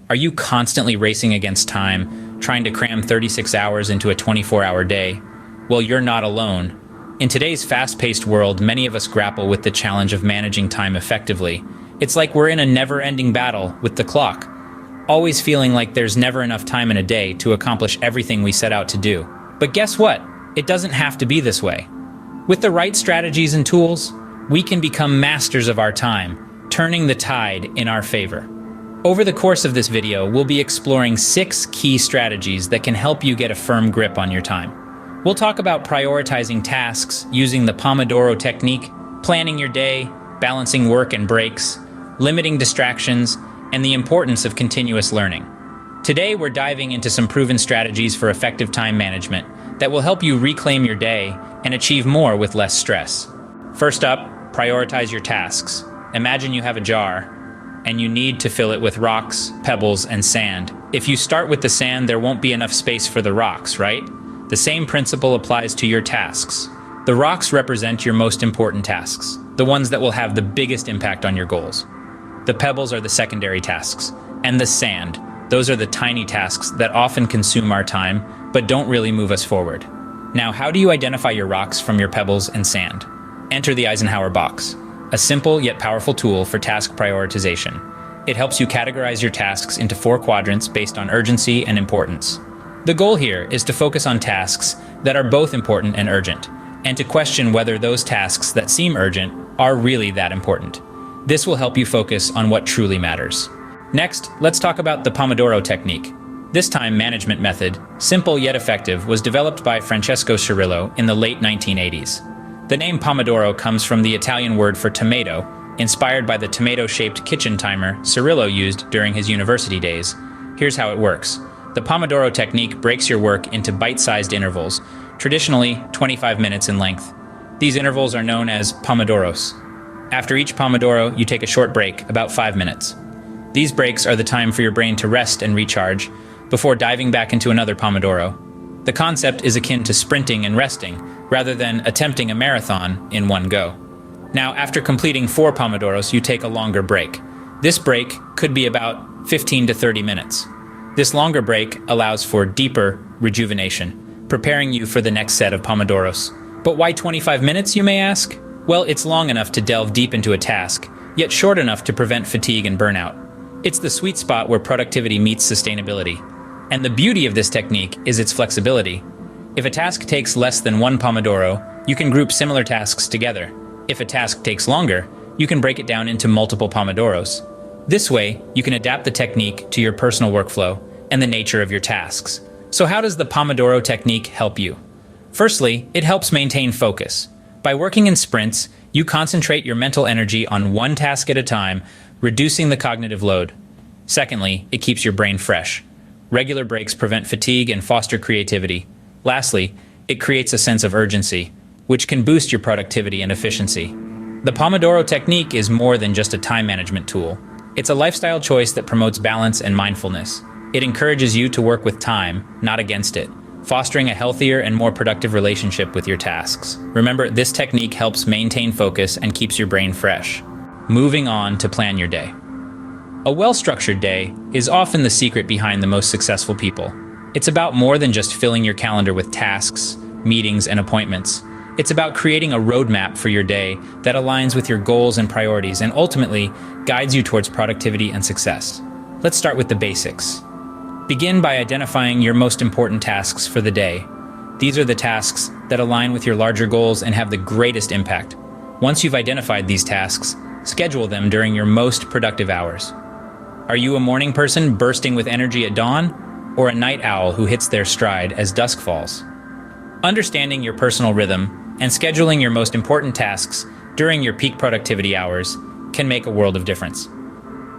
Are you constantly racing against time, trying to cram 36 hours into a 24-hour day? Well, you're not alone. In today's fast-paced world, many of us grapple with the challenge of managing time effectively. It's like we're in a never-ending battle with the clock, always feeling like there's never enough time in a day to accomplish everything we set out to do. But guess what? It doesn't have to be this way. With the right strategies and tools, we can become masters of our time, turning the tide in our favor. Over the course of this video, we'll be exploring 6 key strategies that can help you get a firm grip on your time. We'll talk about prioritizing tasks, using the Pomodoro technique, planning your day, balancing work and breaks, limiting distractions, and the importance of continuous learning. Today, we're diving into some proven strategies for effective time management that will help you reclaim your day and achieve more with less stress. First up, prioritize your tasks. Imagine you have a jar, and you need to fill it with rocks, pebbles, and sand. If you start with the sand, there won't be enough space for the rocks, right? The same principle applies to your tasks. The rocks represent your most important tasks, the ones that will have the biggest impact on your goals. The pebbles are the secondary tasks, and the sand, those are the tiny tasks that often consume our time, but don't really move us forward. Now, how do you identify your rocks from your pebbles and sand? Enter the Eisenhower box, a simple yet powerful tool for task prioritization. It helps you categorize your tasks into 4 quadrants based on urgency and importance. The goal here is to focus on tasks that are both important and urgent, and to question whether those tasks that seem urgent are really that important. This will help you focus on what truly matters. Next, let's talk about the Pomodoro technique. This time management method, simple yet effective, was developed by Francesco Cirillo in the late 1980s. The name Pomodoro comes from the Italian word for tomato, inspired by the tomato-shaped kitchen timer Cirillo used during his university days. Here's how it works. The Pomodoro technique breaks your work into bite-sized intervals, traditionally 25 minutes in length. These intervals are known as pomodoros. After each pomodoro, you take a short break, about 5 minutes. These breaks are the time for your brain to rest and recharge before diving back into another pomodoro. The concept is akin to sprinting and resting, rather than attempting a marathon in one go. Now, after completing 4 pomodoros, you take a longer break. This break could be about 15 to 30 minutes. This longer break allows for deeper rejuvenation, preparing you for the next set of pomodoros. But why 25 minutes, you may ask? Well, it's long enough to delve deep into a task, yet short enough to prevent fatigue and burnout. It's the sweet spot where productivity meets sustainability. And the beauty of this technique is its flexibility. If a task takes less than 1 pomodoro, you can group similar tasks together. If a task takes longer, you can break it down into multiple pomodoros. This way, you can adapt the technique to your personal workflow and the nature of your tasks. So how does the Pomodoro technique help you? Firstly, it helps maintain focus. By working in sprints, you concentrate your mental energy on one task at a time, reducing the cognitive load. Secondly, it keeps your brain fresh. Regular breaks prevent fatigue and foster creativity. Lastly, it creates a sense of urgency, which can boost your productivity and efficiency. The Pomodoro technique is more than just a time management tool. It's a lifestyle choice that promotes balance and mindfulness. It encourages you to work with time, not against it, fostering a healthier and more productive relationship with your tasks. Remember, this technique helps maintain focus and keeps your brain fresh. Moving on to plan your day. A well-structured day is often the secret behind the most successful people. It's about more than just filling your calendar with tasks, meetings, and appointments. It's about creating a roadmap for your day that aligns with your goals and priorities and ultimately guides you towards productivity and success. Let's start with the basics. Begin by identifying your most important tasks for the day. These are the tasks that align with your larger goals and have the greatest impact. Once you've identified these tasks, schedule them during your most productive hours. Are you a morning person bursting with energy at dawn, or a night owl who hits their stride as dusk falls? Understanding your personal rhythm and scheduling your most important tasks during your peak productivity hours can make a world of difference.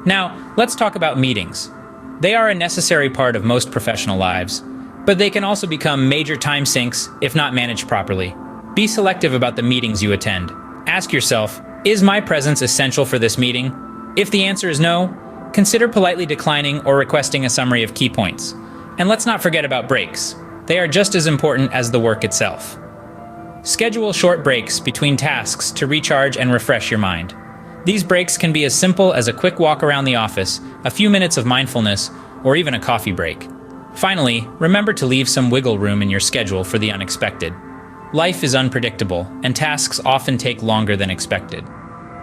Now, let's talk about meetings. They are a necessary part of most professional lives, but they can also become major time sinks if not managed properly. Be selective about the meetings you attend. Ask yourself, is my presence essential for this meeting? If the answer is no, consider politely declining or requesting a summary of key points. And let's not forget about breaks. They are just as important as the work itself. Schedule short breaks between tasks to recharge and refresh your mind. These breaks can be as simple as a quick walk around the office, a few minutes of mindfulness, or even a coffee break. Finally, remember to leave some wiggle room in your schedule for the unexpected. Life is unpredictable, and tasks often take longer than expected.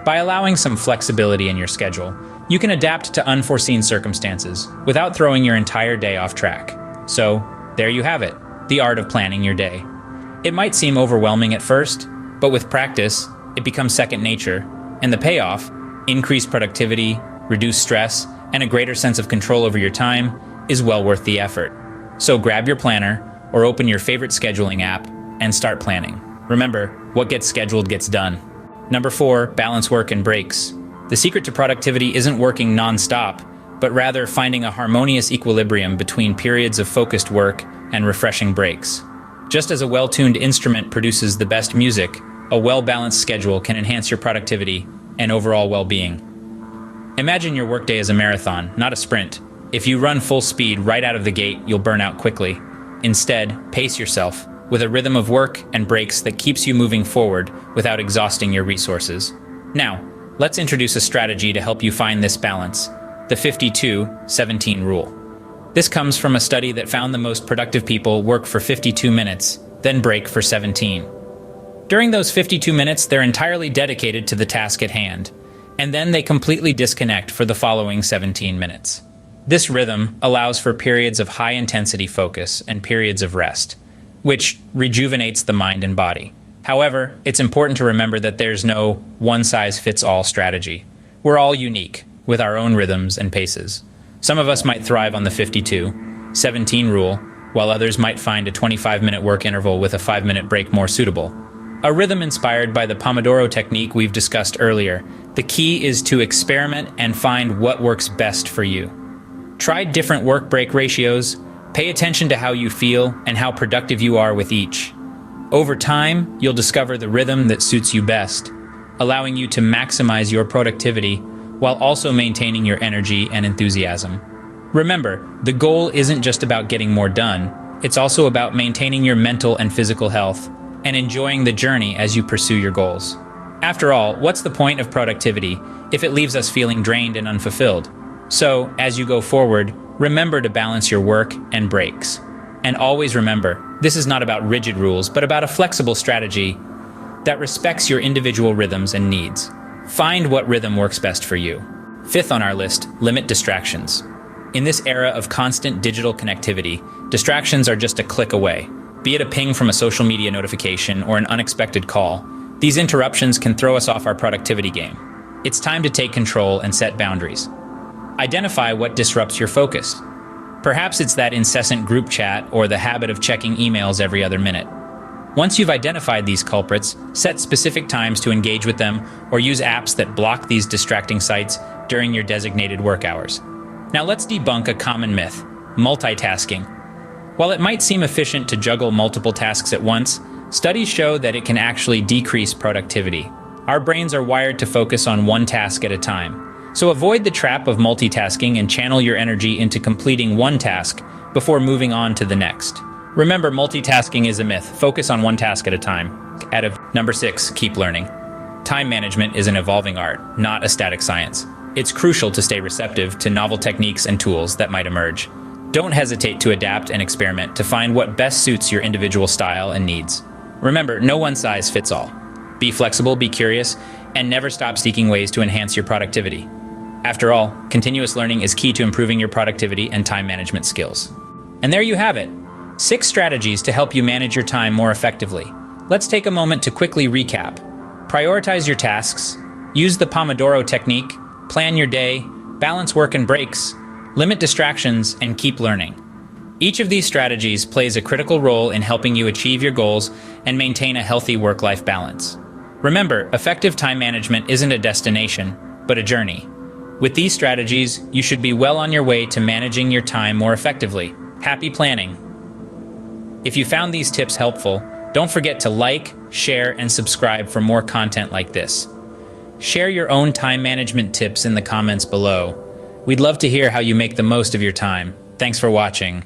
By allowing some flexibility in your schedule, you can adapt to unforeseen circumstances without throwing your entire day off track. So, there you have it, the art of planning your day. It might seem overwhelming at first, but with practice, it becomes second nature, and the payoff, increased productivity, reduced stress, and a greater sense of control over your time, is well worth the effort. So grab your planner or open your favorite scheduling app and start planning. Remember, what gets scheduled gets done. Number 4, balance work and breaks. The secret to productivity isn't working non-stop, but rather finding a harmonious equilibrium between periods of focused work and refreshing breaks. Just as a well-tuned instrument produces the best music, a well-balanced schedule can enhance your productivity and overall well-being. Imagine your workday as a marathon, not a sprint. If you run full speed right out of the gate, you'll burn out quickly. Instead, pace yourself with a rhythm of work and breaks that keeps you moving forward without exhausting your resources. Now, let's introduce a strategy to help you find this balance, the 52-17 rule. This comes from a study that found the most productive people work for 52 minutes, then break for 17. During those 52 minutes, they're entirely dedicated to the task at hand, and then they completely disconnect for the following 17 minutes. This rhythm allows for periods of high-intensity focus and periods of rest, which rejuvenates the mind and body. However, it's important to remember that there's no one-size-fits-all strategy. We're all unique, with our own rhythms and paces. Some of us might thrive on the 52-17 rule, while others might find a 25-minute work interval with a 5-minute break more suitable. A rhythm inspired by the Pomodoro technique we've discussed earlier. The key is to experiment and find what works best for you. Try different work-break ratios, pay attention to how you feel and how productive you are with each. Over time, you'll discover the rhythm that suits you best, allowing you to maximize your productivity while also maintaining your energy and enthusiasm. Remember, the goal isn't just about getting more done, it's also about maintaining your mental and physical health and enjoying the journey as you pursue your goals. After all, what's the point of productivity if it leaves us feeling drained and unfulfilled? So, as you go forward, remember to balance your work and breaks. And always remember, this is not about rigid rules, but about a flexible strategy that respects your individual rhythms and needs. Find what rhythm works best for you. 5th on our list, limit distractions. In this era of constant digital connectivity, distractions are just a click away. Be it a ping from a social media notification or an unexpected call, these interruptions can throw us off our productivity game. It's time to take control and set boundaries. Identify what disrupts your focus. Perhaps it's that incessant group chat or the habit of checking emails every other minute. Once you've identified these culprits, set specific times to engage with them or use apps that block these distracting sites during your designated work hours. Now let's debunk a common myth, multitasking. While it might seem efficient to juggle multiple tasks at once, studies show that it can actually decrease productivity. Our brains are wired to focus on one task at a time. So avoid the trap of multitasking and channel your energy into completing one task before moving on to the next. Remember, multitasking is a myth. Focus on one task at a time. Number 6, keep learning. Time management is an evolving art, not a static science. It's crucial to stay receptive to novel techniques and tools that might emerge. Don't hesitate to adapt and experiment to find what best suits your individual style and needs. Remember, no one size fits all. Be flexible, be curious, and never stop seeking ways to enhance your productivity. After all, continuous learning is key to improving your productivity and time management skills. And there you have it, 6 strategies to help you manage your time more effectively. Let's take a moment to quickly recap. Prioritize your tasks, use the Pomodoro technique, plan your day, balance work and breaks, limit distractions, and keep learning. Each of these strategies plays a critical role in helping you achieve your goals and maintain a healthy work-life balance. Remember, effective time management isn't a destination, but a journey. With these strategies, you should be well on your way to managing your time more effectively. Happy planning! If you found these tips helpful, don't forget to like, share, and subscribe for more content like this. Share your own time management tips in the comments below. We'd love to hear how you make the most of your time. Thanks for watching.